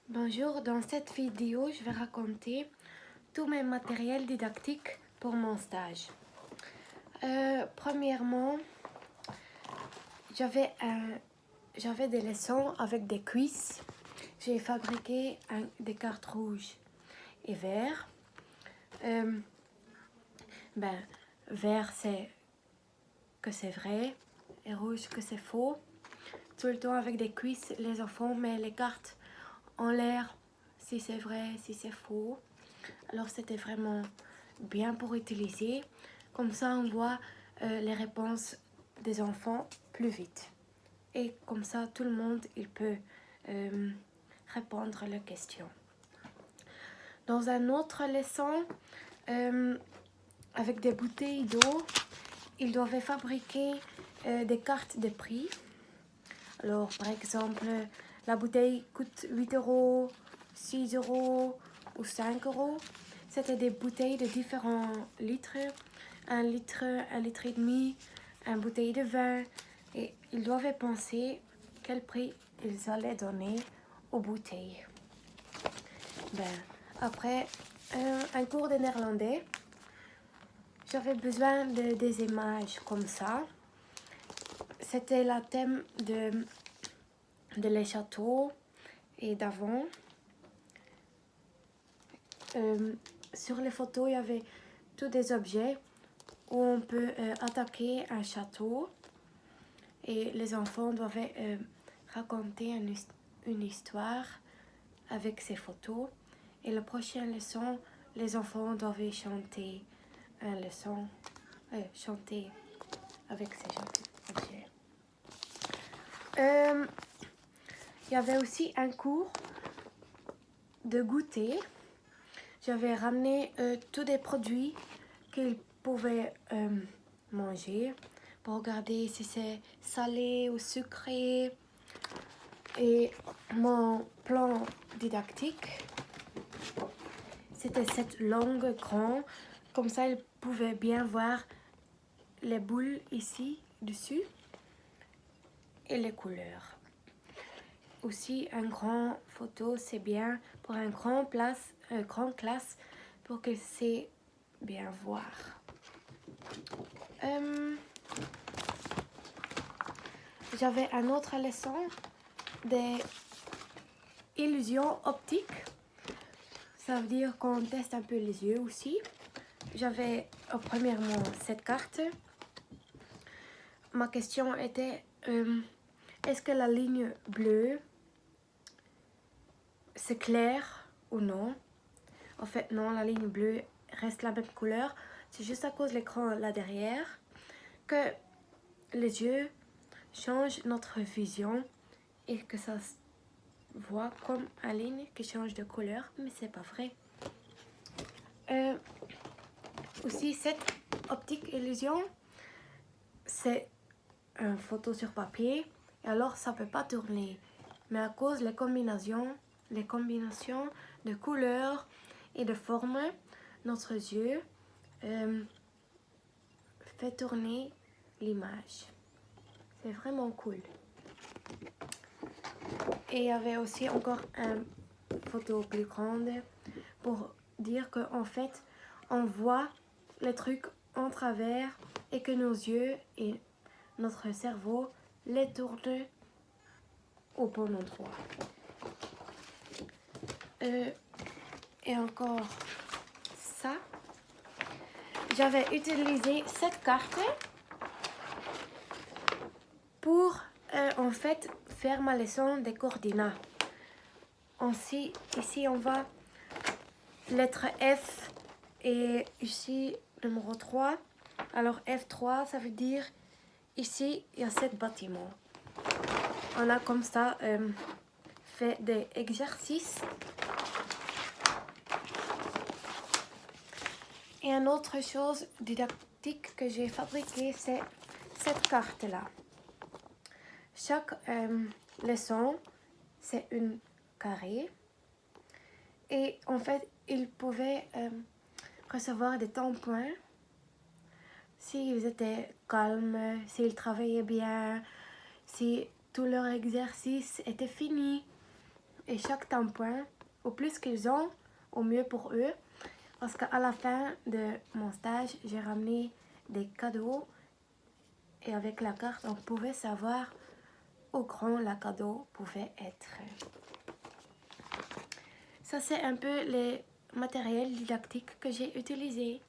Bonjour, dans cette vidéo, je vais raconter tous mes matériels didactiques pour mon stage. Premièrement, j'avais des leçons avec des quiz. J'ai fabriqué des cartes rouges et verts. Vert c'est que c'est vrai et rouge que c'est faux. Tout le temps avec des quiz, les enfants mettent les cartes en l'air si c'est vrai, si c'est faux. Alors c'était vraiment bien pour utiliser. Comme ça on voit les réponses des enfants plus vite. Et comme ça tout le monde il peut répondre à leurs questions. Dans un autre leçon, avec des bouteilles d'eau, ils doivent fabriquer des cartes de prix. Alors par exemple, la bouteille coûte 8 euros, 6 euros ou 5 euros. C'était des bouteilles de différents litres, 1 litre, 1 litre et demi, une bouteille de vin. Et ils doivent penser quel prix ils allaient donner aux bouteilles. Après un cours de néerlandais, j'avais besoin des images comme ça. C'était le thème de les châteaux et d'avant. Sur les photos, il y avait tous des objets où on peut attaquer un château et les enfants doivent raconter une histoire avec ces photos. Et la prochaine leçon, les enfants doivent chanter une leçon, chanter avec ces objets. Il y avait aussi un cours de goûter. J'avais ramené tous des produits qu'ils pouvaient manger pour regarder si c'est salé ou sucré. Et mon plan didactique, c'était cette longue grande, comme ça ils pouvaient bien voir les boules ici dessus et les couleurs. Aussi un grand photo c'est bien pour un grand classe pour que c'est bien voir. J'avais une autre leçon des illusions optiques. Ça veut dire qu'on teste un peu les yeux aussi. J'avais premièrement cette carte. Ma question était est-ce que la ligne bleue c'est clair ou non? En fait non, la ligne bleue reste la même couleur. C'est juste à cause de l'écran là derrière que les yeux changent notre vision et que ça se voit comme une ligne qui change de couleur, mais c'est pas vrai. Aussi cette optique illusion, c'est une photo sur papier et alors ça peut pas tourner. Mais à cause des combinations de couleurs et de formes, notre yeux fait tourner l'image. C'est vraiment cool. Et il y avait aussi encore une photo plus grande pour dire qu'en fait, on voit les trucs en travers et que nos yeux et notre cerveau les tournent au bon endroit. Et encore ça, j'avais utilisé cette carte pour en fait faire ma leçon des coordonnées. Ici on voit lettre F et ici numéro 3. Alors F3 ça veut dire ici il y a 7 bâtiments. On a comme ça fait des exercices. Et une autre chose didactique que j'ai fabriquée, c'est cette carte-là. Chaque leçon, c'est une carré. Et en fait, ils pouvaient recevoir des tampons s'ils étaient calmes, s'ils travaillaient bien, si tout leur exercice était fini. et chaque tampon, au plus qu'ils ont, au mieux pour eux. Parce qu'à la fin de mon stage, j'ai ramené des cadeaux et avec la carte, on pouvait savoir où grand le cadeau pouvait être. Ça, c'est un peu les matériels didactiques que j'ai utilisés.